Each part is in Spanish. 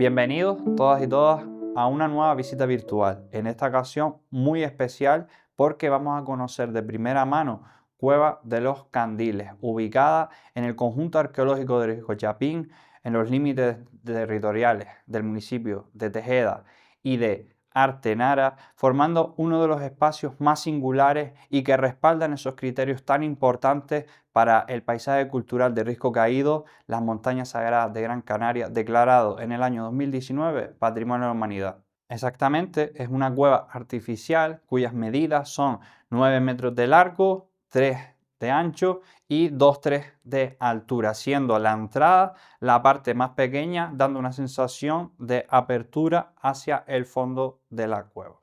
Bienvenidos todas y todas a una nueva visita virtual, en esta ocasión muy especial porque vamos a conocer de primera mano Cueva de los Candiles, ubicada en el conjunto arqueológico de Riscochapín, en los límites territoriales del municipio de Tejeda y de Artenara, formando uno de los espacios más singulares y que respaldan esos criterios tan importantes para el paisaje cultural de Risco Caído, las montañas sagradas de Gran Canaria, declarado en el año 2019 Patrimonio de la Humanidad. Exactamente, es una cueva artificial cuyas medidas son 9 metros de largo, 3 de ancho y 2,3 de altura, siendo la entrada la parte más pequeña, dando una sensación de apertura hacia el fondo de la cueva.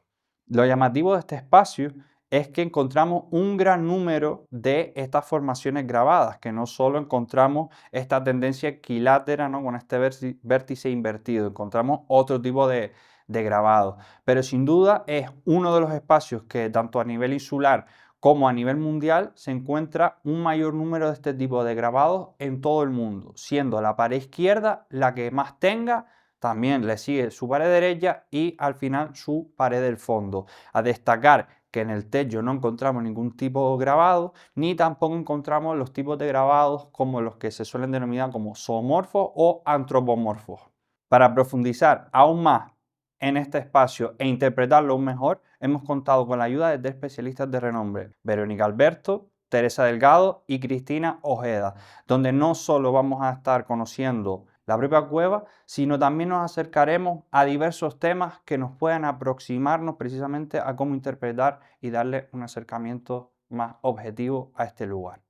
Lo llamativo de este espacio es que encontramos un gran número de estas formaciones grabadas, que no solo encontramos esta tendencia equilátera, ¿no?, con este vértice invertido, encontramos otro tipo de grabado, pero sin duda es uno de los espacios que tanto a nivel insular como a nivel mundial se encuentra un mayor número de este tipo de grabados en todo el mundo, siendo la pared izquierda la que más tenga. También le sigue su pared derecha y al final su pared del fondo. A destacar que en el techo no encontramos ningún tipo de grabado, ni tampoco encontramos los tipos de grabados como los que se suelen denominar como zoomorfos o antropomorfos. Para profundizar aún más en este espacio e interpretarlo aún mejor, hemos contado con la ayuda de tres especialistas de renombre: Verónica Alberto, Teresa Delgado y Cristina Ojeda, donde no solo vamos a estar conociendo la propia cueva, sino también nos acercaremos a diversos temas que nos puedan aproximarnos precisamente a cómo interpretar y darle un acercamiento más objetivo a este lugar.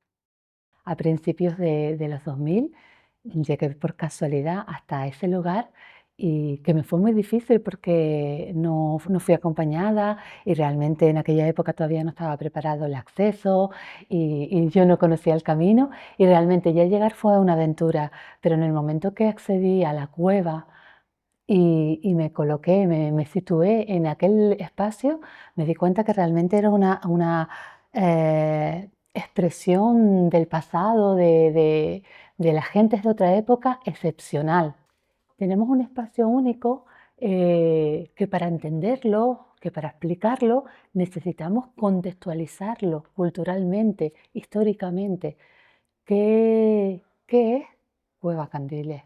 A principios de los 2000 llegué por casualidad hasta ese lugar y que me fue muy difícil porque no fui acompañada y realmente en aquella época todavía no estaba preparado el acceso y yo no conocía el camino y realmente ya llegar fue una aventura, pero en el momento que accedí a la cueva y me coloqué, me situé en aquel espacio, me di cuenta que realmente era una expresión del pasado, de las gentes de otra época excepcional. Tenemos un espacio único que para entenderlo, que para explicarlo, necesitamos contextualizarlo culturalmente, históricamente. ¿Qué es Cueva Candiles?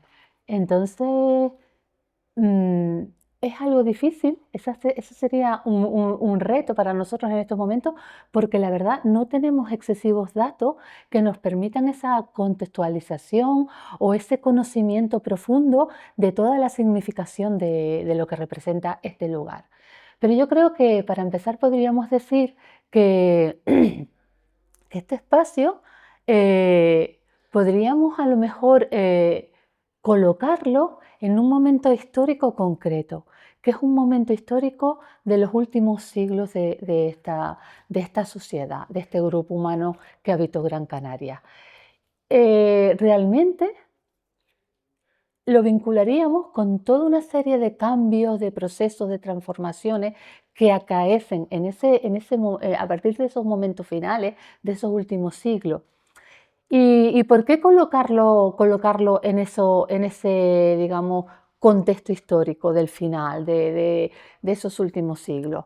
Entonces, Mm, es algo difícil, ese sería un reto para nosotros en estos momentos, porque la verdad no tenemos excesivos datos que nos permitan esa contextualización o ese conocimiento profundo de toda la significación de lo que representa este lugar. Pero yo creo que para empezar podríamos decir que, que este espacio podríamos a lo mejor colocarlo en un momento histórico concreto, que es un momento histórico de los últimos siglos de esta sociedad, de este grupo humano que habitó Gran Canaria. Realmente lo vincularíamos con toda una serie de cambios, de procesos, de transformaciones que acaecen a partir de esos momentos finales, de esos últimos siglos. ¿Y por qué colocarlo en ese, digamos, contexto histórico del final, de esos últimos siglos?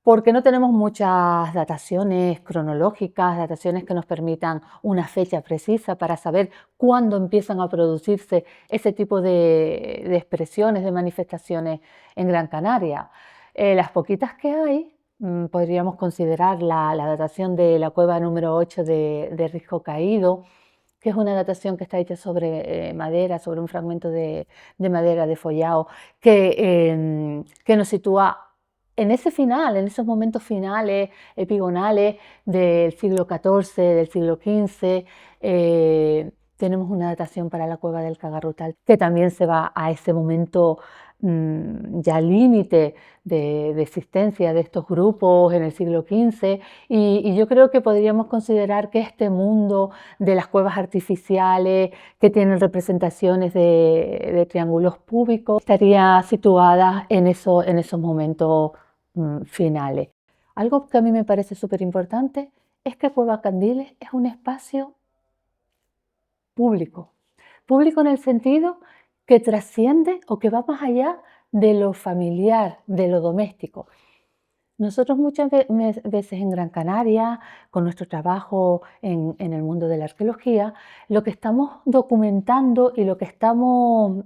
Porque no tenemos muchas dataciones cronológicas, dataciones que nos permitan una fecha precisa para saber cuándo empiezan a producirse ese tipo de expresiones, de manifestaciones en Gran Canaria. Las poquitas que hay, podríamos considerar la datación de la cueva número 8 de Risco Caído, que es una datación que está hecha sobre madera, sobre un fragmento de madera de follado, que nos sitúa en ese final, en esos momentos finales, epigonales del siglo XIV, del siglo XV. Tenemos una datación para la cueva del Cagarrutal, que también se va a ese momento ya límite de existencia de estos grupos en el siglo XV, y yo creo que podríamos considerar que este mundo de las cuevas artificiales que tienen representaciones de triángulos cúbicos estaría situada en esos momentos finales. Algo que a mí me parece súper importante es que Cueva Candiles es un espacio público. Público en el sentido que trasciende o que va más allá de lo familiar, de lo doméstico. Nosotros muchas veces en Gran Canaria, con nuestro trabajo en el mundo de la arqueología, lo que estamos documentando y lo que estamos,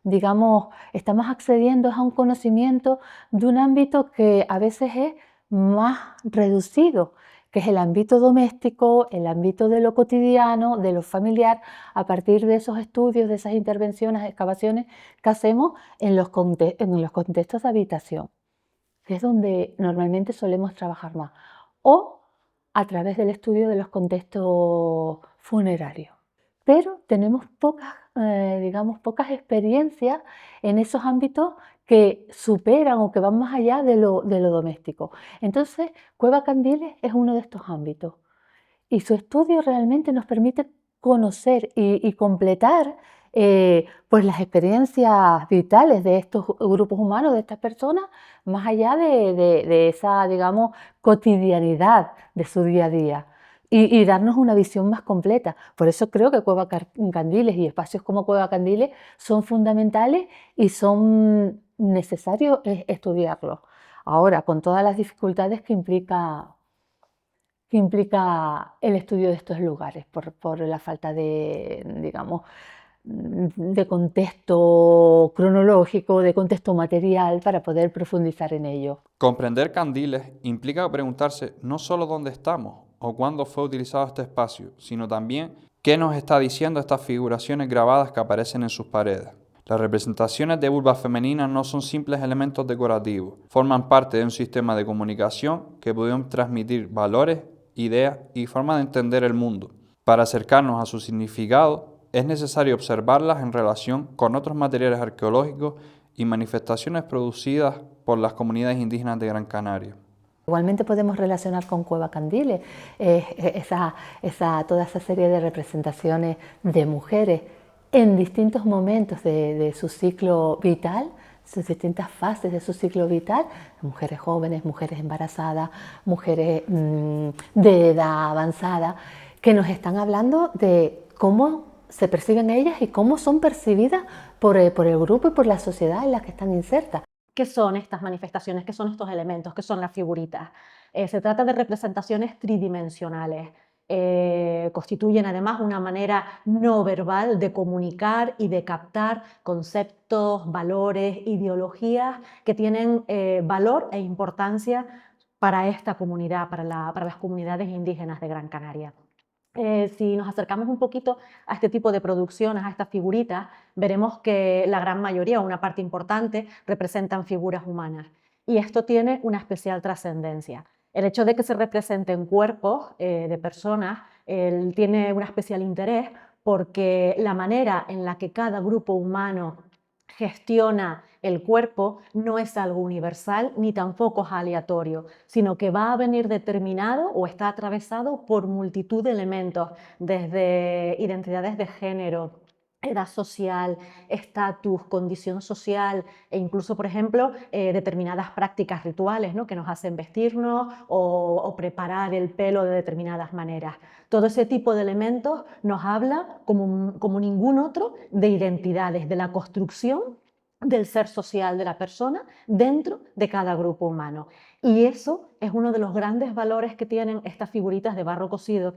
digamos, estamos accediendo es a un conocimiento de un ámbito que a veces es más reducido, que es el ámbito doméstico, el ámbito de lo cotidiano, de lo familiar, a partir de esos estudios, de esas intervenciones, excavaciones que hacemos en los contextos de habitación, que es donde normalmente solemos trabajar más, o a través del estudio de los contextos funerarios. Pero tenemos pocas, digamos, pocas experiencias en esos ámbitos que superan o que van más allá de lo doméstico. Entonces, Cueva Candiles es uno de estos ámbitos. Y su estudio realmente nos permite conocer y completar pues las experiencias vitales de estos grupos humanos, de estas personas, más allá de esa, digamos, cotidianidad de su día a día. Y darnos una visión más completa. Por eso creo que Cueva Candiles y espacios como Cueva Candiles son fundamentales y son necesarios estudiarlos. Ahora, con todas las dificultades que implica el estudio de estos lugares por la falta de, digamos, de contexto cronológico, de contexto material para poder profundizar en ello. Comprender Candiles implica preguntarse no solo dónde estamos o cuándo fue utilizado este espacio, sino también qué nos está diciendo estas figuraciones grabadas que aparecen en sus paredes. Las representaciones de vulvas femeninas no son simples elementos decorativos, forman parte de un sistema de comunicación que pueden transmitir valores, ideas y formas de entender el mundo. Para acercarnos a su significado, es necesario observarlas en relación con otros materiales arqueológicos y manifestaciones producidas por las comunidades indígenas de Gran Canaria. Igualmente podemos relacionar con Cueva Candiles toda esa serie de representaciones de mujeres en distintos momentos de su ciclo vital, sus distintas fases de su ciclo vital, mujeres jóvenes, mujeres embarazadas, mujeres de edad avanzada, que nos están hablando de cómo se perciben ellas y cómo son percibidas por el grupo y por la sociedad en la que están insertas. ¿Qué son estas manifestaciones? ¿Qué son estos elementos? ¿Qué son las figuritas? Se trata de representaciones tridimensionales. Constituyen además una manera no verbal de comunicar y de captar conceptos, valores, ideologías que tienen valor e importancia para esta comunidad, para las comunidades indígenas de Gran Canaria. Si nos acercamos un poquito a este tipo de producciones, a estas figuritas, veremos que la gran mayoría, o una parte importante, representan figuras humanas. Y esto tiene una especial trascendencia. El hecho de que se representen cuerpos de personas tiene un especial interés porque la manera en la que cada grupo humano gestiona el cuerpo no es algo universal ni tampoco es aleatorio, sino que va a venir determinado o está atravesado por multitud de elementos, desde identidades de género, edad social, estatus, condición social e incluso, por ejemplo, determinadas prácticas rituales, ¿no?, que nos hacen vestirnos o preparar el pelo de determinadas maneras. Todo ese tipo de elementos nos habla como ningún otro de identidades, de la construcción del ser social de la persona dentro de cada grupo humano. Y eso es uno de los grandes valores que tienen estas figuritas de barro cocido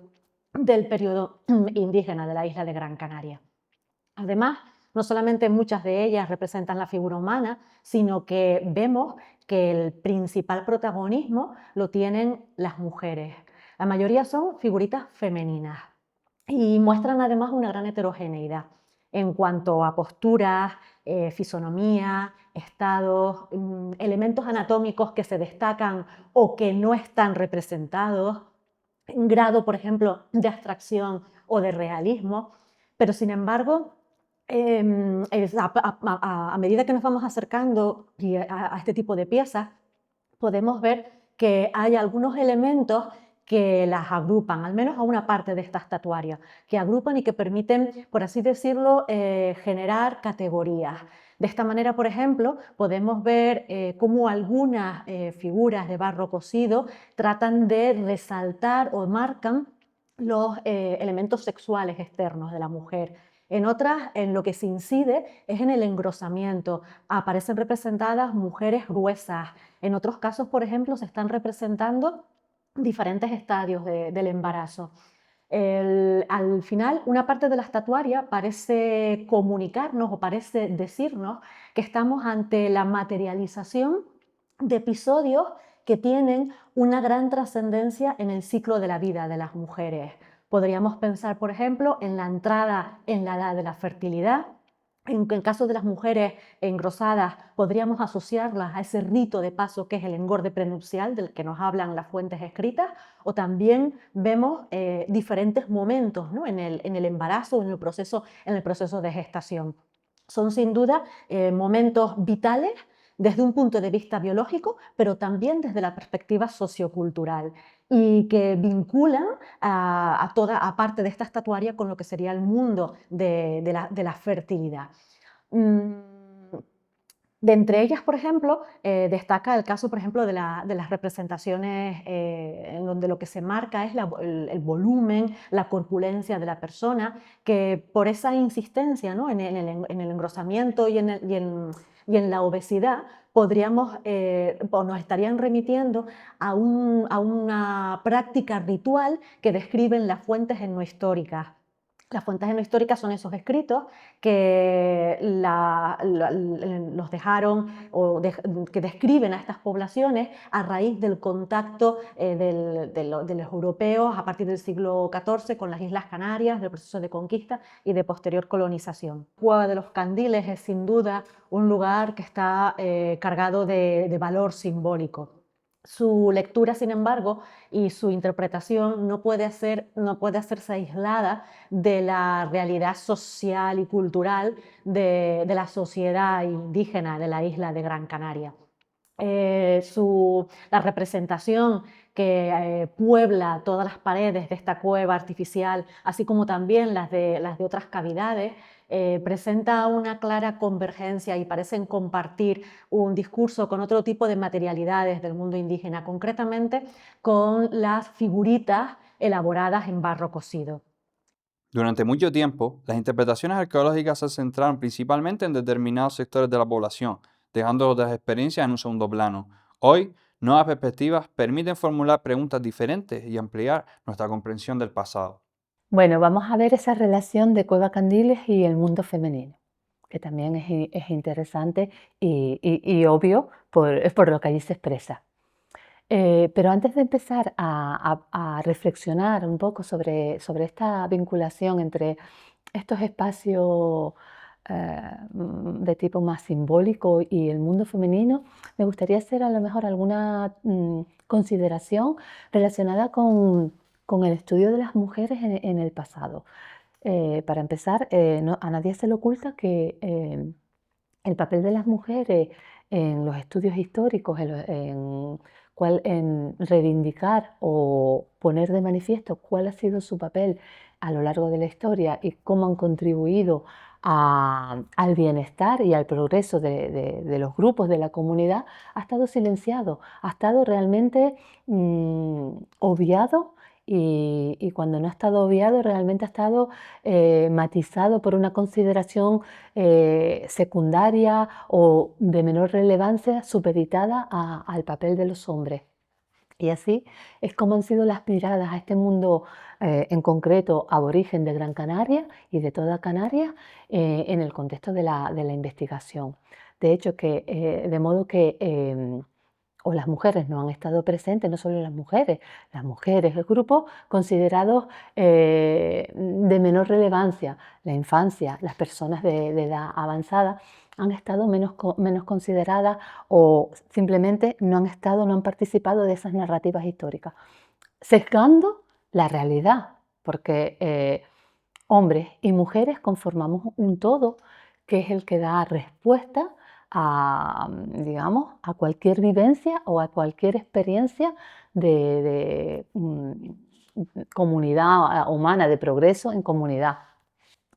del periodo indígena de la isla de Gran Canaria. Además, no solamente muchas de ellas representan la figura humana, sino que vemos que el principal protagonismo lo tienen las mujeres. La mayoría son figuritas femeninas y muestran además una gran heterogeneidad en cuanto a posturas, fisonomía, estados, elementos anatómicos que se destacan o que no están representados, un grado, por ejemplo, de abstracción o de realismo, pero sin embargo, a medida que nos vamos acercando a este tipo de piezas, podemos ver que hay algunos elementos que las agrupan, al menos a una parte de esta estatuaria, que agrupan y que permiten, por así decirlo, generar categorías. De esta manera, por ejemplo, podemos ver cómo algunas figuras de barro cocido tratan de resaltar o marcan los elementos sexuales externos de la mujer. En otras, en lo que se incide es en el engrosamiento. Aparecen representadas mujeres gruesas. En otros casos, por ejemplo, se están representando diferentes estadios del embarazo. Al final, una parte de la estatuaria parece comunicarnos o parece decirnos que estamos ante la materialización de episodios que tienen una gran trascendencia en el ciclo de la vida de las mujeres. Podríamos pensar, por ejemplo, en la entrada en la edad de la fertilidad. En el caso de las mujeres engrosadas, podríamos asociarlas a ese rito de paso que es el engorde prenupcial, del que nos hablan las fuentes escritas, o también vemos diferentes momentos, ¿no? en el embarazo, en el proceso de gestación. Son sin duda momentos vitales desde un punto de vista biológico, pero también desde la perspectiva sociocultural, y que vinculan a toda parte de esta estatuaria con lo que sería el mundo de la fertilidad. De entre ellas, por ejemplo, destaca el caso, por ejemplo, de las representaciones en donde lo que se marca es el volumen, la corpulencia de la persona, que por esa insistencia, ¿no? en el engrosamiento y en la obesidad, podríamos, o nos estarían remitiendo a una práctica ritual que describen las fuentes etnohistóricas. Las fuentes etnohistóricas son esos escritos que los dejaron que describen a estas poblaciones a raíz del contacto de los europeos a partir del siglo XIV con las Islas Canarias, del proceso de conquista y de posterior colonización. Cueva de los Candiles es sin duda un lugar que está cargado de valor simbólico. Su lectura, sin embargo, y su interpretación no puede hacerse aislada de la realidad social y cultural de la sociedad indígena de la isla de Gran Canaria. La representación que puebla todas las paredes de esta cueva artificial, así como también las de otras cavidades, presenta una clara convergencia y parecen compartir un discurso con otro tipo de materialidades del mundo indígena, concretamente con las figuritas elaboradas en barro cocido. Durante mucho tiempo, las interpretaciones arqueológicas se centraron principalmente en determinados sectores de la población, dejando otras experiencias en un segundo plano. Hoy, nuevas perspectivas permiten formular preguntas diferentes y ampliar nuestra comprensión del pasado. Bueno, vamos a ver esa relación de Cueva Candiles y el mundo femenino, que también es interesante y obvio por lo que allí se expresa. Pero antes de empezar a reflexionar un poco sobre esta vinculación entre estos espacios de tipo más simbólico y el mundo femenino, me gustaría hacer a lo mejor alguna consideración relacionada con el estudio de las mujeres en el pasado. Para empezar, a nadie se le oculta que el papel de las mujeres en los estudios históricos, en reivindicar o poner de manifiesto cuál ha sido su papel a lo largo de la historia y cómo han contribuido al bienestar y al progreso de los grupos de la comunidad, ha estado silenciado, ha estado realmente obviado, y cuando no ha estado obviado realmente ha estado matizado por una consideración secundaria o de menor relevancia supeditada al papel de los hombres. Y así es como han sido las miradas a este mundo en concreto aborigen de Gran Canaria y de toda Canarias en el contexto de la investigación. De hecho, de modo que o las mujeres no han estado presentes, no solo las mujeres, el grupo considerados de menor relevancia, la infancia, las personas de edad avanzada, han estado menos consideradas o simplemente no han participado de esas narrativas históricas, sesgando la realidad, porque hombres y mujeres conformamos un todo que es el que da respuesta digamos, a cualquier vivencia o a cualquier experiencia de comunidad humana, de progreso en comunidad.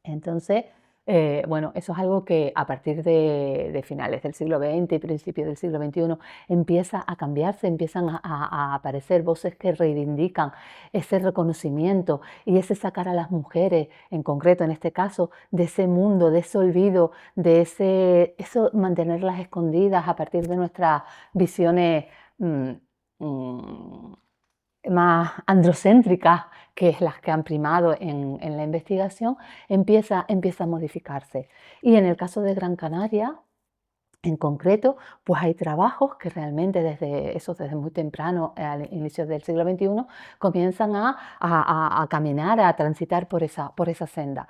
Entonces, Bueno, eso es algo que a partir de finales del siglo XX y principios del siglo XXI empieza a cambiarse, empiezan a aparecer voces que reivindican ese reconocimiento y ese sacar a las mujeres, en concreto en este caso, de ese mundo, de ese olvido, de eso mantenerlas escondidas a partir de nuestras visiones mm, mm, más androcéntricas, que es las que han primado en la investigación, empieza a modificarse. Y en el caso de Gran Canaria, en concreto, pues hay trabajos que realmente desde muy temprano, al inicio del siglo XXI, comienzan a caminar, a transitar por esa senda.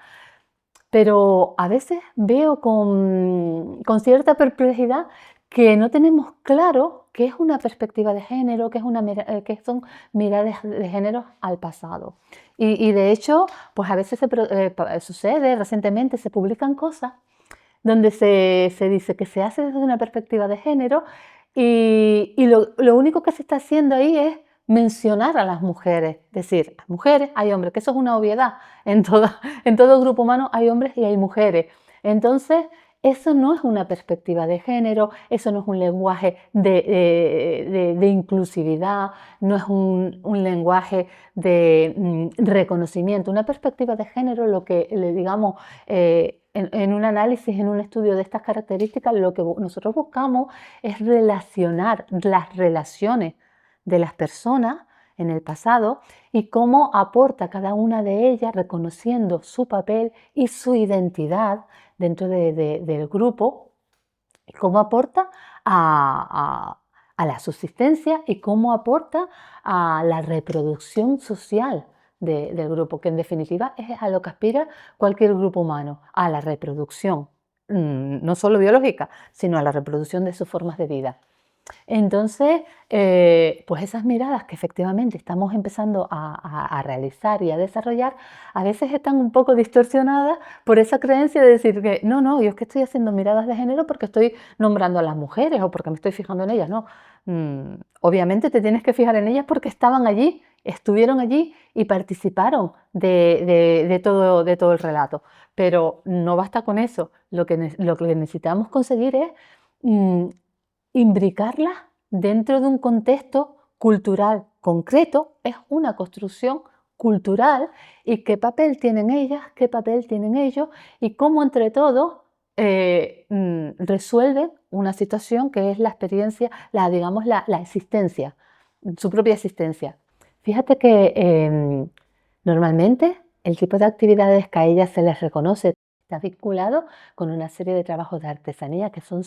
Pero a veces veo con cierta perplejidad que no tenemos claro qué es una perspectiva de género, qué son miradas de género al pasado. Y de hecho, pues a veces sucede, recientemente se publican cosas donde se dice que se hace desde una perspectiva de género y lo único que se está haciendo ahí es mencionar a las mujeres, decir, hay mujeres, hay hombres, que eso es una obviedad, en todo grupo humano hay hombres y hay mujeres. Entonces, eso no es una perspectiva de género, eso no es un lenguaje de inclusividad, no es un lenguaje de reconocimiento. Una perspectiva de género, lo que le digamos, en un análisis, en un estudio de estas características, lo que nosotros buscamos es relacionar las relaciones de las personas en el pasado y cómo aporta cada una de ellas reconociendo su papel y su identidad dentro del grupo, y cómo aporta a la subsistencia y cómo aporta a la reproducción social del grupo, que en definitiva es a lo que aspira cualquier grupo humano, a la reproducción, no solo biológica, sino a la reproducción de sus formas de vida. Entonces, pues esas miradas que efectivamente estamos empezando a realizar y a desarrollar, a veces están un poco distorsionadas por esa creencia de decir que no, yo es que estoy haciendo miradas de género porque estoy nombrando a las mujeres o porque me estoy fijando en ellas, no. Obviamente te tienes que fijar en ellas porque estaban allí, estuvieron allí y participaron de todo el relato. Pero no basta con eso, lo que necesitamos conseguir es mm, imbricarlas dentro de un contexto cultural concreto, es una construcción cultural y qué papel tienen ellas, qué papel tienen ellos y cómo entre todos resuelven una situación que es la experiencia, digamos, la existencia, su propia existencia. Fíjate que normalmente el tipo de actividades que a ellas se les reconoce está vinculado con una serie de trabajos de artesanía que son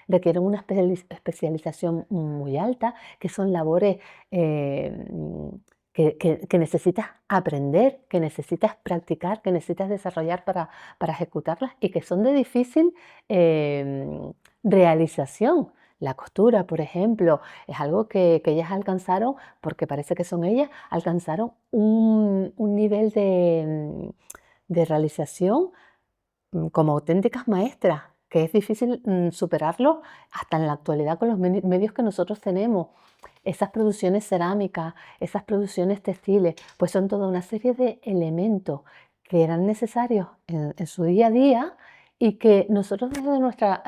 requieren una especialización muy alta, que son labores que necesitas aprender, que necesitas practicar, que necesitas desarrollar para ejecutarlas y que son de difícil realización. La costura, por ejemplo, es algo que ellas alcanzaron, porque parece que son ellas, alcanzaron un nivel de realización como auténticas maestras, que es difícil superarlo hasta en la actualidad con los medios que nosotros tenemos. Esas producciones cerámicas, esas producciones textiles, pues son toda una serie de elementos que eran necesarios en su día a día y que nosotros desde nuestra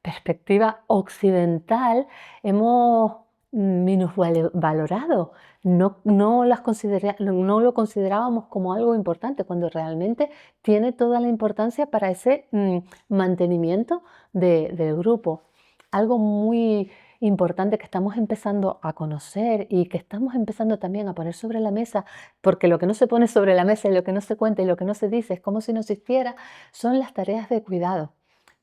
perspectiva occidental hemos minusvalorado. No lo considerábamos como algo importante cuando realmente tiene toda la importancia para ese mantenimiento del grupo. Algo muy importante que estamos empezando a conocer y que estamos empezando también a poner sobre la mesa, porque lo que no se pone sobre la mesa y lo que no se cuenta y lo que no se dice es como si no existiera, son las tareas de cuidado.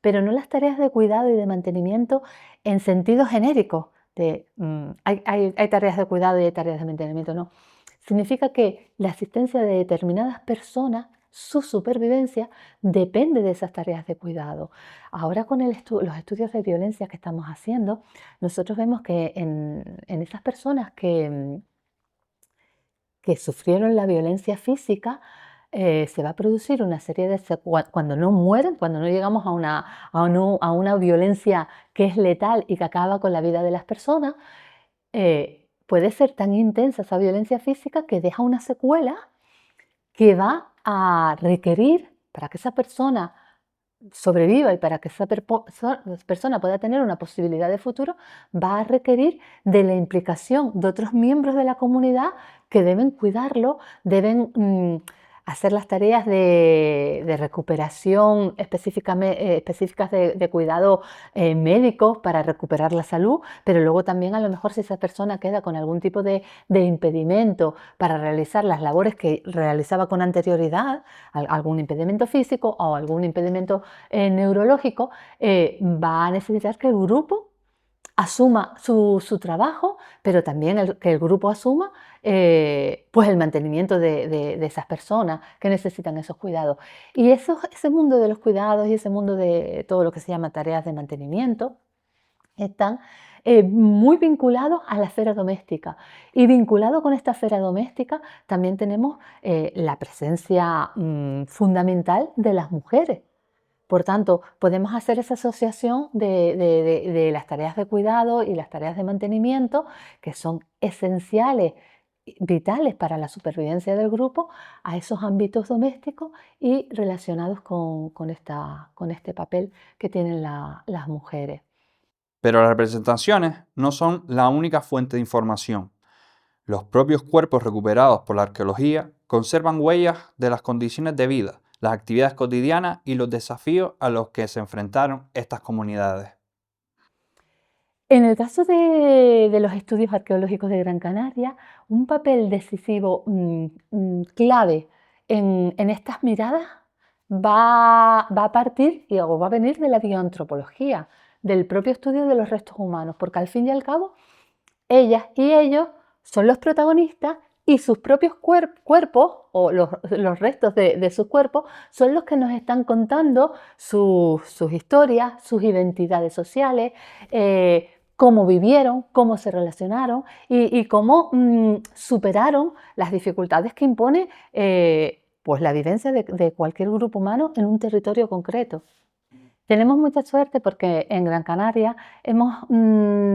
Pero no las tareas de cuidado y de mantenimiento en sentido genérico, hay tareas de cuidado y hay tareas de mantenimiento, no. Significa que la asistencia de determinadas personas, su supervivencia, depende de esas tareas de cuidado. Ahora con los estudios de violencia que estamos haciendo, nosotros vemos que en esas personas que sufrieron la violencia física, se va a producir una serie de cuando no mueren, cuando no llegamos a una violencia que es letal y que acaba con la vida de las personas, puede ser tan intensa esa violencia física que deja una secuela que va a requerir para que esa persona sobreviva y para que esa persona pueda tener una posibilidad de futuro, va a requerir de la implicación de otros miembros de la comunidad que deben cuidarlo, deben hacer las tareas de recuperación específicas de cuidado médicos para recuperar la salud, pero luego también a lo mejor si esa persona queda con algún tipo de impedimento para realizar las labores que realizaba con anterioridad, algún impedimento físico o algún impedimento neurológico, va a necesitar que el grupo asuma su trabajo, pero también que el grupo asuma pues el mantenimiento de esas personas que necesitan esos cuidados. Y ese mundo de los cuidados y ese mundo de todo lo que se llama tareas de mantenimiento están muy vinculados a la esfera doméstica. Y vinculado con esta esfera doméstica también tenemos la presencia fundamental de las mujeres. Por tanto, podemos hacer esa asociación de las tareas de cuidado y las tareas de mantenimiento, que son esenciales, vitales para la supervivencia del grupo, a esos ámbitos domésticos y relacionados con este papel que tienen las mujeres. Pero las representaciones no son la única fuente de información. Los propios cuerpos recuperados por la arqueología conservan huellas de las condiciones de vida, las actividades cotidianas y los desafíos a los que se enfrentaron estas comunidades. En el caso de los estudios arqueológicos de Gran Canaria, un papel decisivo, clave en estas miradas va a partir o va a venir de la bioantropología, del propio estudio de los restos humanos, porque al fin y al cabo ellas y ellos son los protagonistas y sus propios cuerpos o los restos de sus cuerpos son los que nos están contando sus historias, sus identidades sociales, cómo vivieron, cómo se relacionaron y cómo superaron las dificultades que impone pues la vivencia de cualquier grupo humano en un territorio concreto. Tenemos mucha suerte porque en Gran Canaria hemos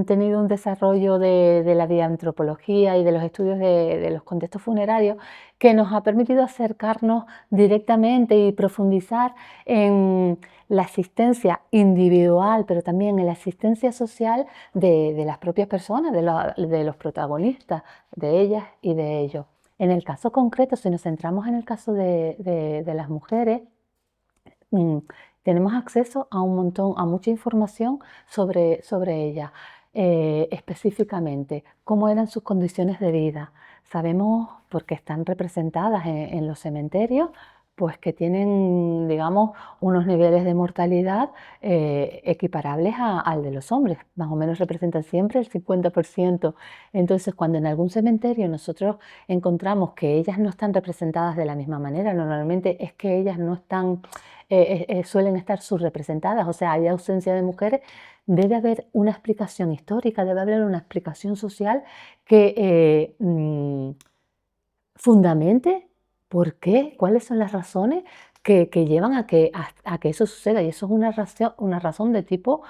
tenido un desarrollo de la bioantropología y de los estudios de los contextos funerarios que nos ha permitido acercarnos directamente y profundizar en la asistencia individual, pero también en la asistencia social de las propias personas, de los protagonistas, de ellas y de ellos. En el caso concreto, si nos centramos en el caso de las mujeres, tenemos acceso a a mucha información sobre ella, específicamente cómo eran sus condiciones de vida. Sabemos, porque están representadas en los cementerios, pues que tienen, digamos, unos niveles de mortalidad equiparables al de los hombres, más o menos representan siempre el 50%. Entonces, cuando en algún cementerio nosotros encontramos que ellas no están representadas de la misma manera, normalmente es que ellas no están suelen estar subrepresentadas, o sea, hay ausencia de mujeres, debe haber una explicación histórica, debe haber una explicación social que fundamente por qué, cuáles son las razones que llevan a que eso suceda. Y eso es una razón de tipo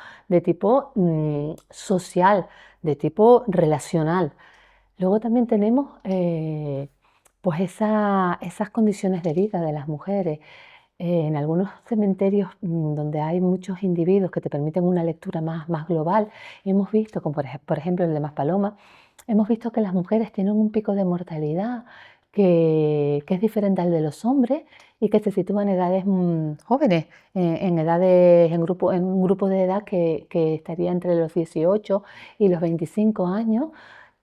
social, de tipo relacional. Luego también tenemos pues esas condiciones de vida de las mujeres. En algunos cementerios donde hay muchos individuos que te permiten una lectura más global, hemos visto, como por ejemplo el de Maspaloma, hemos visto que las mujeres tienen un pico de mortalidad que es diferente al de los hombres y que se sitúa en edades jóvenes, en un grupo de edad que estaría entre los 18 y los 25 años,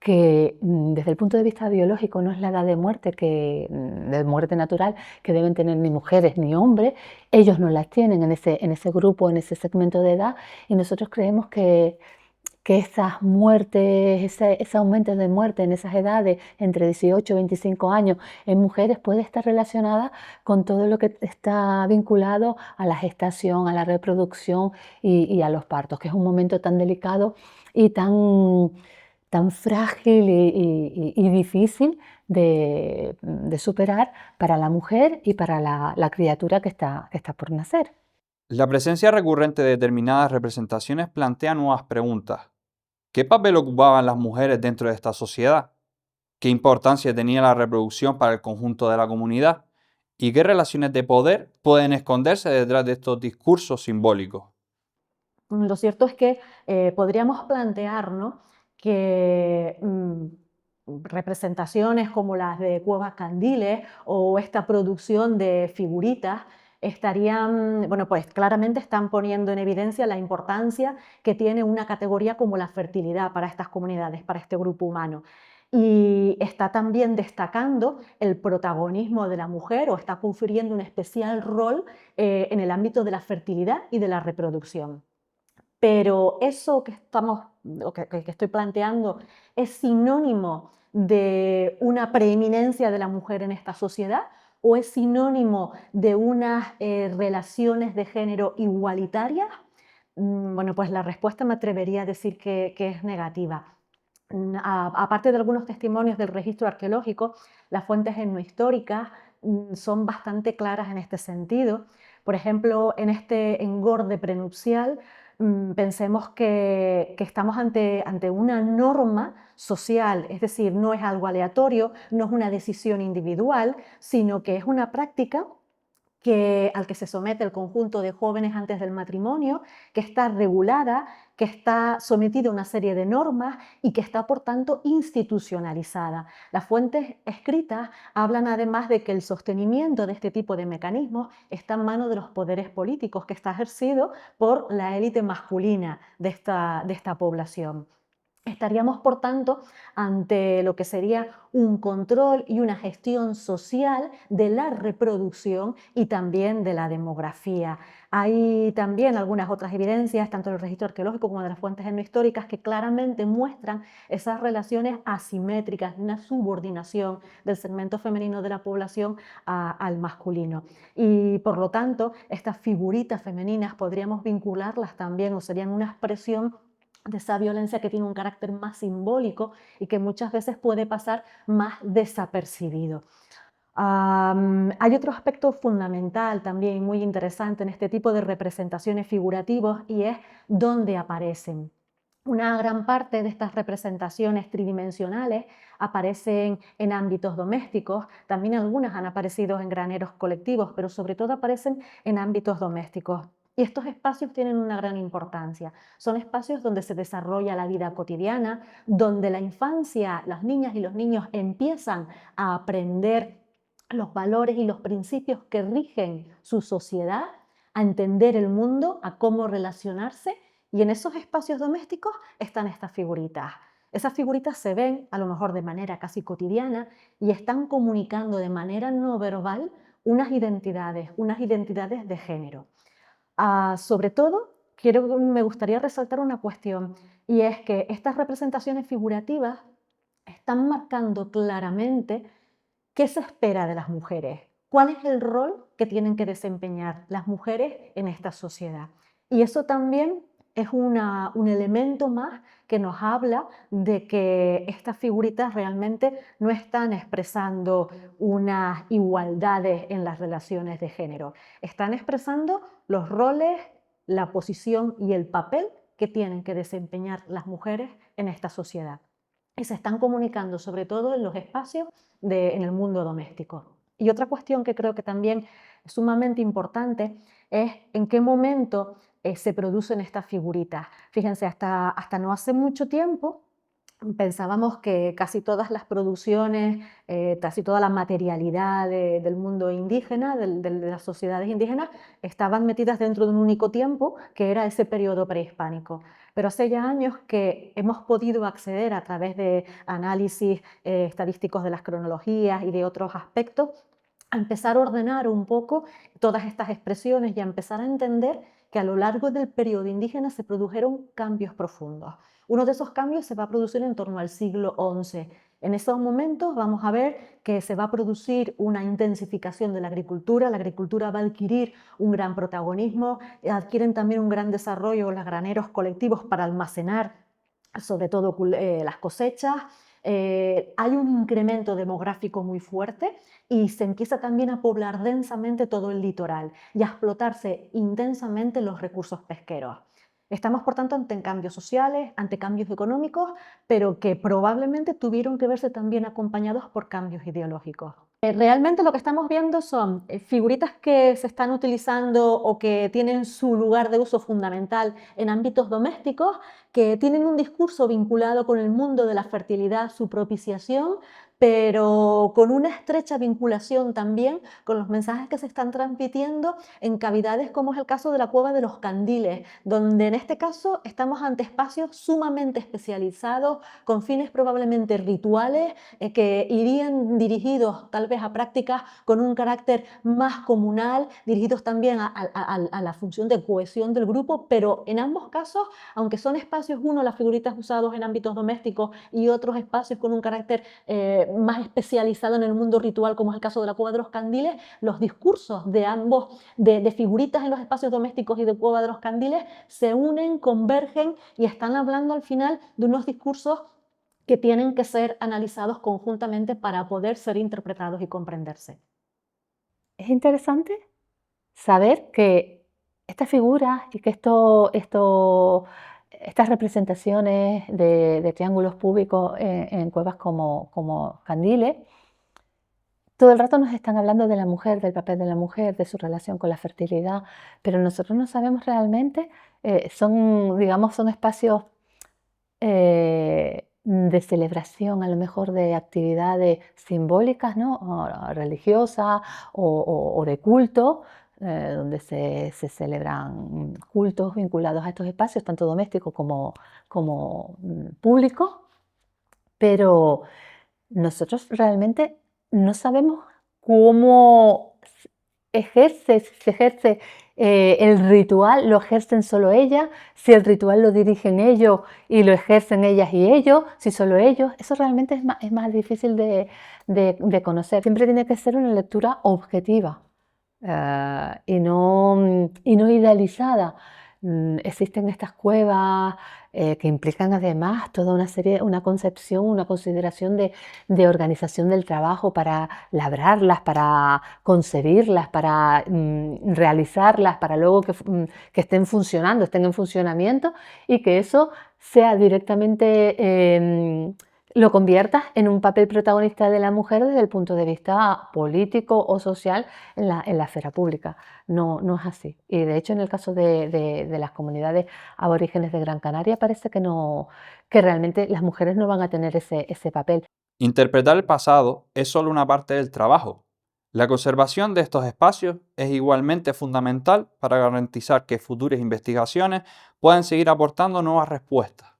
que desde el punto de vista biológico no es la edad de muerte, de muerte natural que deben tener ni mujeres ni hombres, ellos no las tienen en ese grupo, en ese segmento de edad, y nosotros creemos que esas muertes, ese aumento de muerte en esas edades entre 18 y 25 años en mujeres puede estar relacionada con todo lo que está vinculado a la gestación, a la reproducción y a los partos, que es un momento tan delicado y tan frágil y difícil de superar para la mujer y para la criatura que está por nacer. La presencia recurrente de determinadas representaciones plantea nuevas preguntas. ¿Qué papel ocupaban las mujeres dentro de esta sociedad? ¿Qué importancia tenía la reproducción para el conjunto de la comunidad? ¿Y qué relaciones de poder pueden esconderse detrás de estos discursos simbólicos? Lo cierto es que podríamos plantearnos que representaciones como las de Cuevas Candiles o esta producción de figuritas estarían, bueno, pues claramente están poniendo en evidencia la importancia que tiene una categoría como la fertilidad para estas comunidades, para este grupo humano. Y está también destacando el protagonismo de la mujer o está confiriendo un especial rol en el ámbito de la fertilidad y de la reproducción. Pero eso que estoy planteando es sinónimo de una preeminencia de la mujer en esta sociedad o es sinónimo de unas relaciones de género igualitarias. Bueno, pues la respuesta me atrevería a decir que es negativa. Aparte de algunos testimonios del registro arqueológico, las fuentes etnohistóricas son bastante claras en este sentido. Por ejemplo, en este engorde prenupcial, pensemos que estamos ante una norma social, es decir, no es algo aleatorio, no es una decisión individual, sino que es una práctica al que se somete el conjunto de jóvenes antes del matrimonio, que está regulada, que está sometida a una serie de normas y que está, por tanto, institucionalizada. Las fuentes escritas hablan además de que el sostenimiento de este tipo de mecanismos está en manos de los poderes políticos, que está ejercido por la élite masculina de esta población. Estaríamos, por tanto, ante lo que sería un control y una gestión social de la reproducción y también de la demografía. Hay también algunas otras evidencias, tanto del registro arqueológico como de las fuentes etnohistóricas, que claramente muestran esas relaciones asimétricas, una subordinación del segmento femenino de la población al masculino. Y por lo tanto, estas figuritas femeninas podríamos vincularlas también o serían una expresión de esa violencia que tiene un carácter más simbólico y que muchas veces puede pasar más desapercibido. Hay otro aspecto fundamental también muy interesante en este tipo de representaciones figurativas y es dónde aparecen. Una gran parte de estas representaciones tridimensionales aparecen en ámbitos domésticos, también algunas han aparecido en graneros colectivos, pero sobre todo aparecen en ámbitos domésticos. Y estos espacios tienen una gran importancia. Son espacios donde se desarrolla la vida cotidiana, donde la infancia, las niñas y los niños empiezan a aprender los valores y los principios que rigen su sociedad, a entender el mundo, a cómo relacionarse, y en esos espacios domésticos están estas figuritas. Esas figuritas se ven a lo mejor de manera casi cotidiana y están comunicando de manera no verbal unas identidades de género. Sobre todo, me gustaría resaltar una cuestión, y es que estas representaciones figurativas están marcando claramente qué se espera de las mujeres, cuál es el rol que tienen que desempeñar las mujeres en esta sociedad. Y eso también es un elemento más que nos habla de que estas figuritas realmente no están expresando unas igualdades en las relaciones de género, están expresando los roles, la posición y el papel que tienen que desempeñar las mujeres en esta sociedad. Y se están comunicando sobre todo en los espacios en el mundo doméstico. Y otra cuestión que creo que también es sumamente importante es en qué momento se producen estas figuritas. Fíjense, hasta no hace mucho tiempo pensábamos que casi todas las producciones, casi toda la materialidad del mundo indígena, de las sociedades indígenas, estaban metidas dentro de un único tiempo, que era ese periodo prehispánico. Pero hace ya años que hemos podido acceder a través de análisis estadísticos de las cronologías y de otros aspectos, a empezar a ordenar un poco todas estas expresiones y a empezar a entender que a lo largo del periodo indígena se produjeron cambios profundos. Uno de esos cambios se va a producir en torno al siglo XI. En esos momentos vamos a ver que se va a producir una intensificación de la agricultura va a adquirir un gran protagonismo, adquieren también un gran desarrollo los graneros colectivos para almacenar sobre todo las cosechas, hay un incremento demográfico muy fuerte y se empieza también a poblar densamente todo el litoral y a explotarse intensamente los recursos pesqueros. Estamos, por tanto, ante cambios sociales, ante cambios económicos, pero que probablemente tuvieron que verse también acompañados por cambios ideológicos. Realmente lo que estamos viendo son figuritas que se están utilizando o que tienen su lugar de uso fundamental en ámbitos domésticos, que tienen un discurso vinculado con el mundo de la fertilidad, su propiciación, pero con una estrecha vinculación también con los mensajes que se están transmitiendo en cavidades como es el caso de la Cueva de los Candiles, donde en este caso estamos ante espacios sumamente especializados, con fines probablemente rituales, que irían dirigidos tal vez a prácticas con un carácter más comunal, dirigidos también a la función de cohesión del grupo, pero en ambos casos, aunque son espacios, uno las figuritas usados en ámbitos domésticos y otros espacios con un carácter más especializado en el mundo ritual, como es el caso de la Cueva de los Candiles, los discursos de ambos, de figuritas en los espacios domésticos y de Cueva de los Candiles, se unen, convergen y están hablando al final de unos discursos que tienen que ser analizados conjuntamente para poder ser interpretados y comprenderse. Es interesante saber que estas figuras y que estas representaciones de triángulos públicos en cuevas como Candiles, todo el rato nos están hablando de la mujer, del papel de la mujer, de su relación con la fertilidad, pero nosotros no sabemos realmente, digamos, son espacios de celebración, a lo mejor de actividades simbólicas, ¿no? O religiosas o de culto, donde se celebran cultos vinculados a estos espacios, tanto domésticos como públicos, pero nosotros realmente no sabemos cómo se ejerce el ritual, lo ejercen solo ellas, si el ritual lo dirigen ellos y lo ejercen ellas y ellos, si solo ellos. Eso realmente es más difícil de conocer. Siempre tiene que ser una lectura objetiva y no idealizada. Existen estas cuevas que implican además toda una concepción, una consideración de organización del trabajo para labrarlas, para concebirlas, para realizarlas, para luego que estén funcionando, estén en funcionamiento y que eso sea directamente lo conviertas en un papel protagonista de la mujer desde el punto de vista político o social en la esfera pública. No es así. Y de hecho, en el caso de las comunidades aborígenes de Gran Canaria, parece que realmente las mujeres no van a tener ese papel. Interpretar el pasado es solo una parte del trabajo. La conservación de estos espacios es igualmente fundamental para garantizar que futuras investigaciones puedan seguir aportando nuevas respuestas.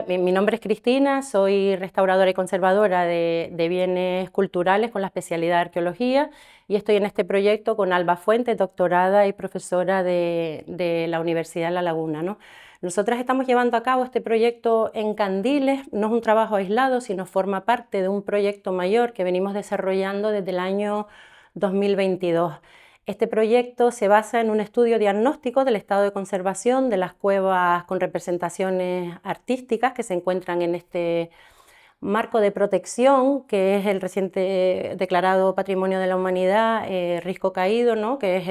Mi nombre es Cristina, soy restauradora y conservadora de bienes culturales con la especialidad de arqueología y estoy en este proyecto con Alba Fuentes, doctorada y profesora de la Universidad de La Laguna, ¿no? Nosotras estamos llevando a cabo este proyecto en Candiles, no es un trabajo aislado, sino forma parte de un proyecto mayor que venimos desarrollando desde el año 2022. Este proyecto se basa en un estudio diagnóstico del estado de conservación de las cuevas con representaciones artísticas que se encuentran en este marco de protección, que es el reciente declarado Patrimonio de la Humanidad, Risco Caído, ¿no? Que es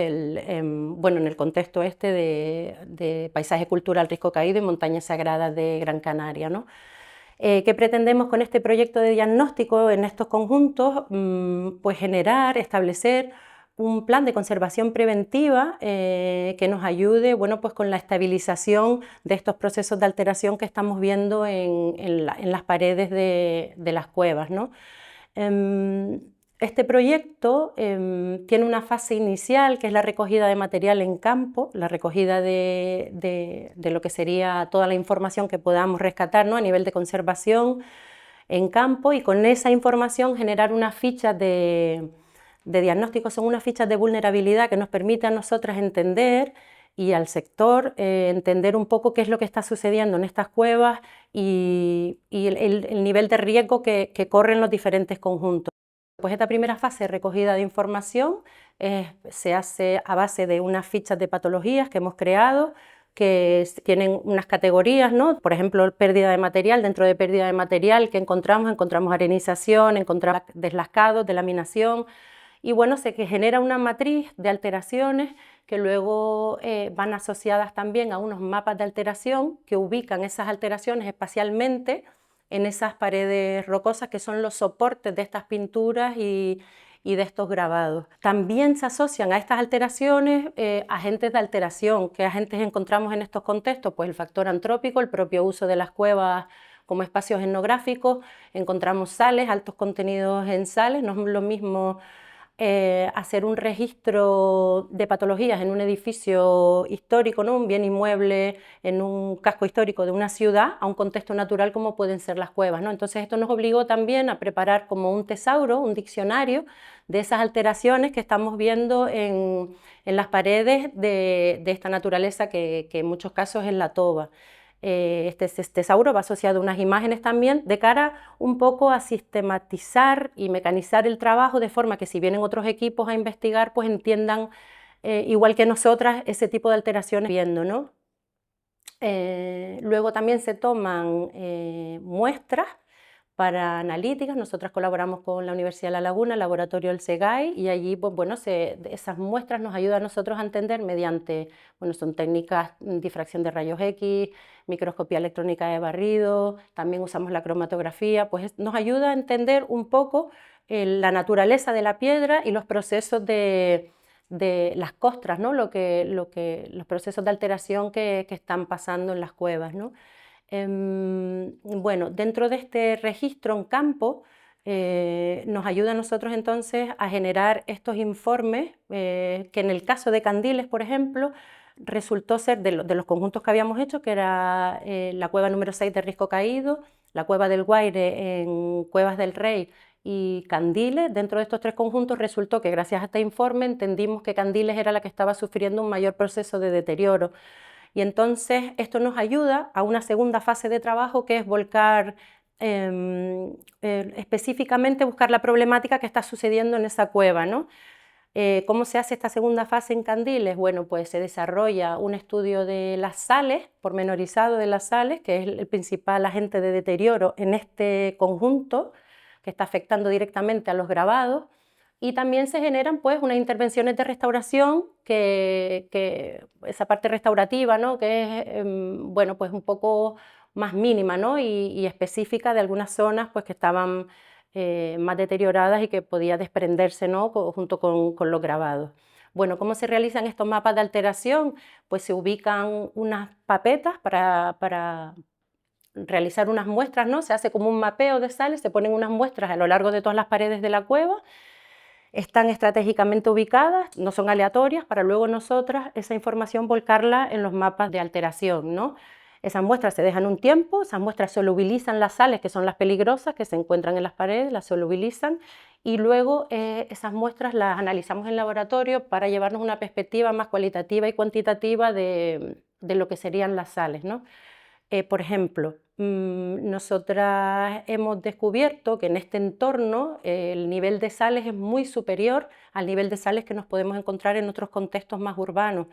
bueno, en el contexto este de paisaje cultural Risco Caído y montañas sagradas de Gran Canaria, ¿no? ¿Qué pretendemos con este proyecto de diagnóstico en estos conjuntos? Pues generar, establecer un plan de conservación preventiva que nos ayude, bueno, pues con la estabilización de estos procesos de alteración que estamos viendo en las paredes de las cuevas, ¿no? Este proyecto tiene una fase inicial que es la recogida de material en campo, la recogida de lo que sería toda la información que podamos rescatar, ¿no? A nivel de conservación en campo, y con esa información generar unas fichas de diagnóstico, son unas fichas de vulnerabilidad que nos permiten a nosotras entender y al sector entender un poco qué es lo que está sucediendo en estas cuevas y el nivel de riesgo que corren los diferentes conjuntos. Pues esta primera fase de recogida de información se hace a base de unas fichas de patologías que hemos creado, que tienen unas categorías, ¿no? Por ejemplo, pérdida de material. Dentro de pérdida de material, ¿qué encontramos? Encontramos arenización, encontramos deslascados, delaminación, y bueno, se genera una matriz de alteraciones que luego van asociadas también a unos mapas de alteración que ubican esas alteraciones espacialmente en esas paredes rocosas que son los soportes de estas pinturas y y de estos grabados. También se asocian a estas alteraciones agentes de alteración. ¿Qué agentes encontramos en estos contextos? Pues el factor antrópico, el propio uso de las cuevas como espacios etnográficos. Encontramos sales, altos contenidos en sales. No es lo mismo hacer un registro de patologías en un edificio histórico, ¿no? Un bien inmueble en un casco histórico de una ciudad, a un contexto natural como pueden ser las cuevas, ¿no? Entonces esto nos obligó también a preparar como un tesauro, un diccionario de esas alteraciones que estamos viendo en las paredes de esta naturaleza que en muchos casos es la toba. Este tesauro va asociado a unas imágenes también de cara un poco a sistematizar y mecanizar el trabajo de forma que si vienen otros equipos a investigar, pues entiendan, igual que nosotras, ese tipo de alteraciones viendo, ¿no? Luego también se toman muestras para analíticas. Nosotras colaboramos con la Universidad de La Laguna, el laboratorio del SEGAI, y allí, pues bueno, esas muestras nos ayudan a nosotros a entender mediante, bueno, son técnicas, difracción de rayos X, microscopía electrónica de barrido, también usamos la cromatografía, pues nos ayuda a entender un poco la naturaleza de la piedra y los procesos de las costras, ¿no? Los procesos de alteración que están pasando en las cuevas, ¿no? Bueno, dentro de este registro en campo nos ayuda a nosotros entonces a generar estos informes que en el caso de Candiles, por ejemplo, resultó ser de los conjuntos que habíamos hecho, que era la cueva número 6 de Risco Caído, la cueva del Guaire en Cuevas del Rey y Candiles. Dentro de estos tres conjuntos resultó que gracias a este informe entendimos que Candiles era la que estaba sufriendo un mayor proceso de deterioro. Y entonces esto nos ayuda a una segunda fase de trabajo que es volcar, específicamente buscar la problemática que está sucediendo en esa cueva, ¿no? ¿Cómo se hace esta segunda fase en Candiles? Bueno, pues se desarrolla un estudio de las sales, pormenorizado de las sales, que es el principal agente de deterioro en este conjunto, que está afectando directamente a los grabados. Y también se generan pues unas intervenciones de restauración, que esa parte restaurativa, ¿no? Que es bueno, pues un poco más mínima, ¿no? y específica de algunas zonas pues, que estaban más deterioradas y que podía desprenderse, ¿no? Junto con los grabados. Bueno, ¿cómo se realizan estos mapas de alteración? Pues se ubican unas papetas para realizar unas muestras, ¿no? Se hace como un mapeo de sales, se ponen unas muestras a lo largo de todas las paredes de la cueva. Están estratégicamente ubicadas, no son aleatorias, para luego nosotras esa información volcarla en los mapas de alteración, ¿no? Esas muestras se dejan un tiempo, esas muestras solubilizan las sales, que son las peligrosas, que se encuentran en las paredes, las solubilizan, y luego esas muestras las analizamos en laboratorio para llevarnos una perspectiva más cualitativa y cuantitativa de lo que serían las sales, ¿no? Por ejemplo, nosotras hemos descubierto que en este entorno el nivel de sales es muy superior al nivel de sales que nos podemos encontrar en otros contextos más urbanos.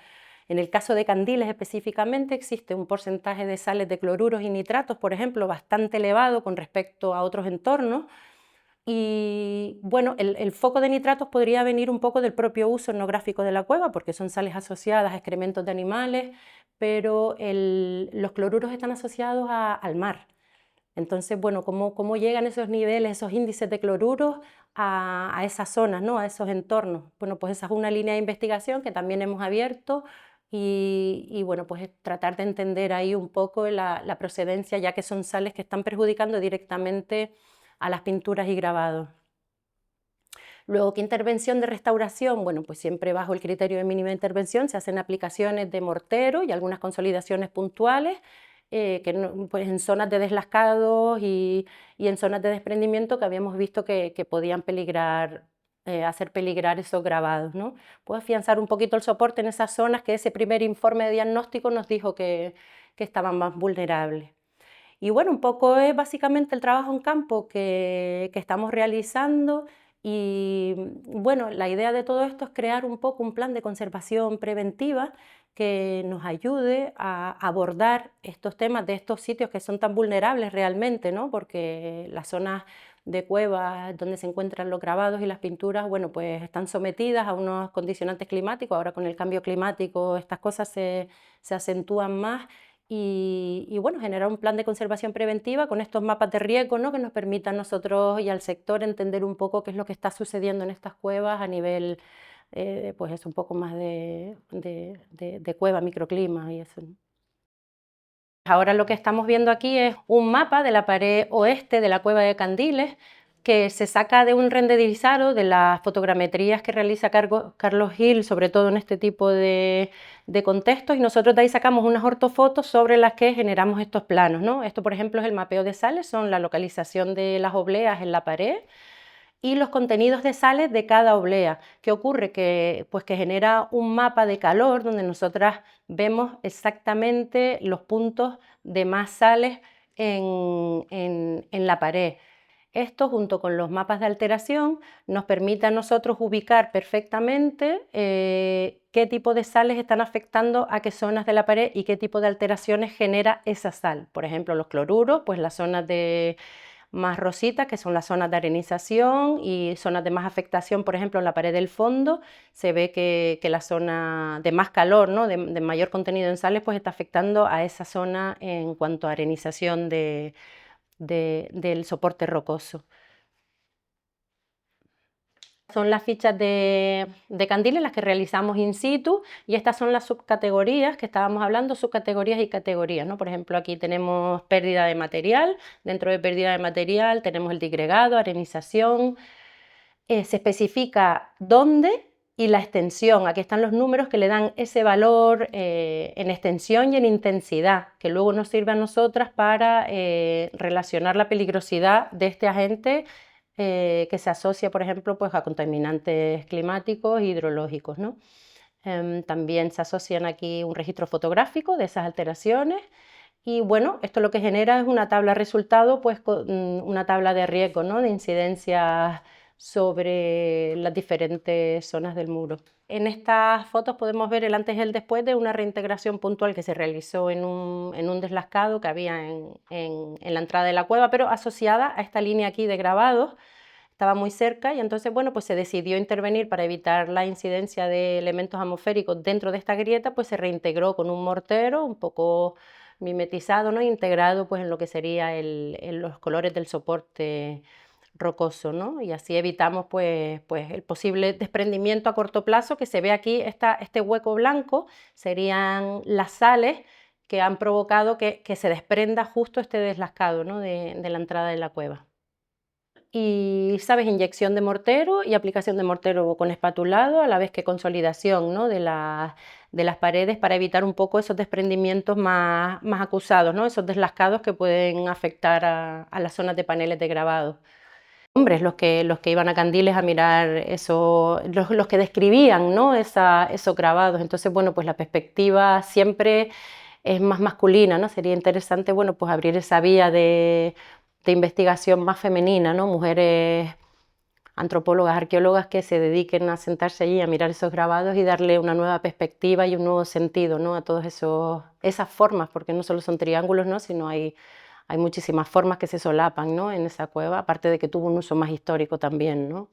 En el caso de Candiles específicamente existe un porcentaje de sales de cloruros y nitratos, por ejemplo, bastante elevado con respecto a otros entornos. Y bueno, el foco de nitratos podría venir un poco del propio uso etnográfico de la cueva, porque son sales asociadas a excrementos de animales, pero los cloruros están asociados al mar. Entonces, bueno, ¿cómo llegan esos niveles, esos índices de cloruros a esas zonas, ¿no? A esos entornos? Bueno, pues esa es una línea de investigación que también hemos abierto y bueno, pues es tratar de entender ahí un poco la procedencia, ya que son sales que están perjudicando directamente a las pinturas y grabados. Luego, ¿qué intervención de restauración? Bueno, pues siempre bajo el criterio de mínima intervención se hacen aplicaciones de mortero y algunas consolidaciones puntuales pues en zonas de deslascados y en zonas de desprendimiento que habíamos visto que podían peligrar, hacer peligrar esos grabados, ¿no? Pues afianzar un poquito el soporte en esas zonas que ese primer informe de diagnóstico nos dijo que estaban más vulnerables. Y bueno, un poco es básicamente el trabajo en campo que estamos realizando y bueno, la idea de todo esto es crear un poco un plan de conservación preventiva que nos ayude a abordar estos temas de estos sitios que son tan vulnerables realmente, ¿no? Porque las zonas de cuevas donde se encuentran los grabados y las pinturas, bueno, pues están sometidas a unos condicionantes climáticos. Ahora con el cambio climático estas cosas se acentúan más y bueno, generar un plan de conservación preventiva con estos mapas de riesgo, ¿no? Que nos permitan a nosotros y al sector entender un poco qué es lo que está sucediendo en estas cuevas a nivel, pues es un poco más de cueva, microclima y eso, ¿no? Ahora lo que estamos viendo aquí es un mapa de la pared oeste de la cueva de Candiles, que se saca de un renderizado de las fotogrametrías que realiza Carlos Gil, sobre todo en este tipo de contextos, y nosotros de ahí sacamos unas ortofotos sobre las que generamos estos planos, ¿no? Esto, por ejemplo, es el mapeo de sales, son la localización de las obleas en la pared y los contenidos de sales de cada oblea. ¿Qué ocurre? Que, pues, que genera un mapa de calor donde nosotras vemos exactamente los puntos de más sales en la pared. Esto, junto con los mapas de alteración, nos permite a nosotros ubicar perfectamente qué tipo de sales están afectando a qué zonas de la pared y qué tipo de alteraciones genera esa sal. Por ejemplo, los cloruros, pues las zonas de más rositas, que son las zonas de arenización, y zonas de más afectación, por ejemplo, en la pared del fondo, se ve que la zona de más calor, ¿no? de mayor contenido en sales, pues está afectando a esa zona en cuanto a arenización del soporte rocoso. Son las fichas de Candiles las que realizamos in situ, y estas son las subcategorías que estábamos hablando, subcategorías y categorías, ¿no? Por ejemplo, aquí tenemos pérdida de material, dentro de pérdida de material tenemos el digregado, arenización, se especifica dónde y la extensión. Aquí están los números que le dan ese valor en extensión y en intensidad, que luego nos sirve a nosotras para relacionar la peligrosidad de este agente que se asocia, por ejemplo, pues, a contaminantes climáticos e hidrológicos, ¿no? También se asocian aquí un registro fotográfico de esas alteraciones. Y bueno, esto lo que genera es una tabla resultado, pues una tabla de riesgo, ¿no? De incidencias sobre las diferentes zonas del muro. En estas fotos podemos ver el antes y el después de una reintegración puntual que se realizó en un deslascado que había en la entrada de la cueva, pero asociada a esta línea aquí de grabados. Estaba muy cerca y entonces, bueno, pues se decidió intervenir para evitar la incidencia de elementos atmosféricos dentro de esta grieta, pues se reintegró con un mortero un poco mimetizado, ¿no? Integrado pues en lo que sería los colores del soporte rocoso, ¿no? Y así evitamos pues el posible desprendimiento a corto plazo, que se ve aquí, este hueco blanco serían las sales que han provocado que se desprenda justo este deslascado, ¿no? de la entrada de la cueva. Y, ¿sabes? Inyección de mortero y aplicación de mortero con espatulado, a la vez que consolidación, ¿no? de las paredes, para evitar un poco esos desprendimientos más acusados, ¿no? Esos deslascados que pueden afectar a las zonas de paneles de grabado. Hombres los que iban a Candiles a mirar eso, los que describían, ¿no? Esos grabados. Entonces, bueno, pues la perspectiva siempre es más masculina, ¿no? Sería interesante, bueno, pues abrir esa vía de investigación más femenina, ¿no? Mujeres antropólogas, arqueólogas que se dediquen a sentarse allí a mirar esos grabados y darle una nueva perspectiva y un nuevo sentido, ¿no? A todas esas formas, porque no solo son triángulos, ¿no? Sino hay muchísimas formas que se solapan, ¿no? En esa cueva, aparte de que tuvo un uso más histórico también, ¿no?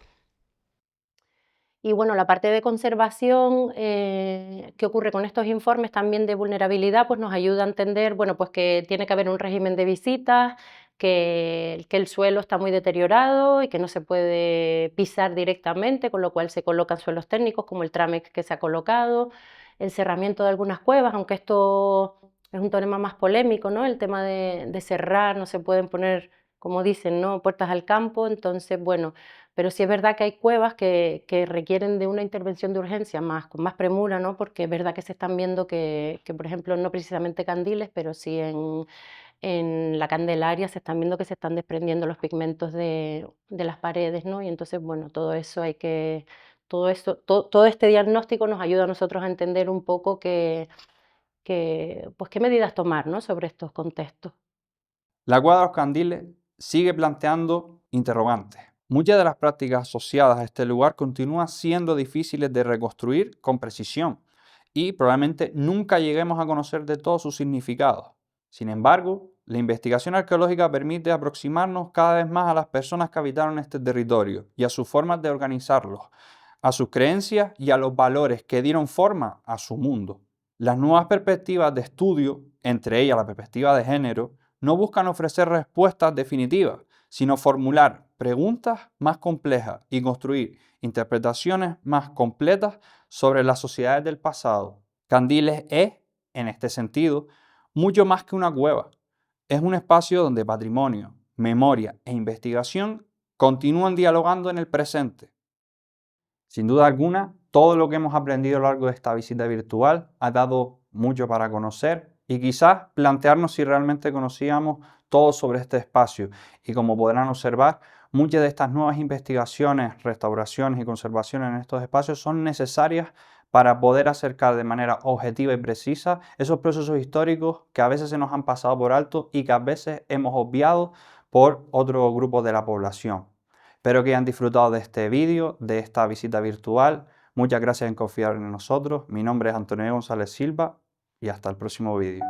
Y bueno, la parte de conservación, ¿qué ocurre con estos informes también de vulnerabilidad? Pues nos ayuda a entender, bueno, pues que tiene que haber un régimen de visitas, que el suelo está muy deteriorado y que no se puede pisar directamente, con lo cual se colocan suelos técnicos como el Tramex que se ha colocado, el cerramiento de algunas cuevas, aunque esto es un tema más polémico, ¿no? El tema de cerrar, no se pueden poner, como dicen, ¿no? Puertas al campo, entonces, bueno, pero sí es verdad que hay cuevas que requieren de una intervención de urgencia con más premura, ¿no? Porque es verdad que se están viendo que, por ejemplo, no precisamente Candiles, pero sí en la Candelaria se están viendo que se están desprendiendo los pigmentos de las paredes, ¿no? Y entonces, bueno, todo eso, todo este diagnóstico nos ayuda a nosotros a entender un poco pues qué medidas tomar, ¿no? Sobre estos contextos. La cueva de los Candiles sigue planteando interrogantes. Muchas de las prácticas asociadas a este lugar continúan siendo difíciles de reconstruir con precisión y probablemente nunca lleguemos a conocer de todo su significado. Sin embargo, la investigación arqueológica permite aproximarnos cada vez más a las personas que habitaron este territorio y a sus formas de organizarlos, a sus creencias y a los valores que dieron forma a su mundo. Las nuevas perspectivas de estudio entre ellas la perspectiva de género, no buscan ofrecer respuestas definitivas, sino formular preguntas más complejas y construir interpretaciones más completas sobre las sociedades del pasado. Candiles es, en este sentido, mucho más que una cueva. Es un espacio donde patrimonio, memoria e investigación continúan dialogando en el presente. Sin duda alguna, todo lo que hemos aprendido a lo largo de esta visita virtual ha dado mucho para conocer y quizás plantearnos si realmente conocíamos todo sobre este espacio. Y como podrán observar, muchas de estas nuevas investigaciones, restauraciones y conservaciones en estos espacios son necesarias para poder acercar de manera objetiva y precisa esos procesos históricos que a veces se nos han pasado por alto y que a veces hemos obviado por otro grupo de la población. Espero que hayan disfrutado de este vídeo, de esta visita virtual. Muchas gracias en confiar en nosotros. Mi nombre es Antonio González Silva y hasta el próximo vídeo.